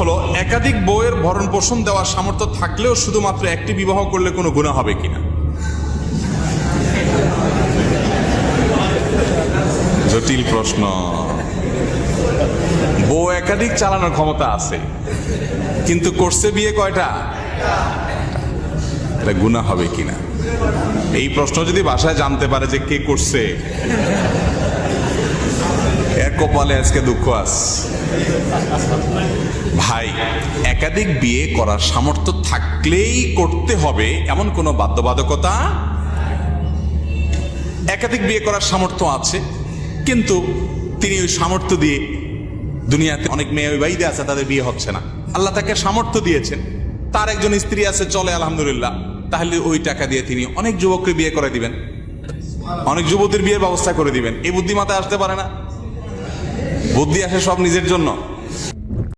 হলো একাধিক বউয়ের ভরণ পোষণ দেওয়ার সামর্থ্য থাকলেও শুধুমাত্র একটি বিবাহ করলে কোনো গুনাহ হবে কিনা। জটিল প্রশ্ন। বউ একাধিক চালানোর ক্ষমতা আছে, কিন্তু করছে বিয়ে কয়টা, এটা গুনাহ হবে কিনা। এই প্রশ্ন যদি বাসায় জানতে পারে যে কে করছে, এর কপালে আজকে দুঃখ আছে। ভাই, একাধিক বিয়ে করার সামর্থ্য থাকলেই করতে হবে এমন কোনো বাধ্যবাধকতা। একাধিক বিয়ে করার সামর্থ্য আছে, কিন্তু তিনি ওই সামর্থ্য দিয়ে, দুনিয়াতে অনেক মেয়ে বিবাহিত আছে তাদের বিয়ে হচ্ছে না, আল্লাহ তাকে সামর্থ্য দিয়েছেন, তার একজন স্ত্রী আছে, চলে আলহামদুলিল্লাহ, তাহলে ওই টাকা দিয়ে তিনি অনেক যুবককে বিয়ে করে দিবেন, অনেক যুবতীর বিয়ের ব্যবস্থা করে দিবেন। এই বুদ্ধি মাথায় আসতে পারে না? বুদ্ধি আসে সব নিজের জন্য।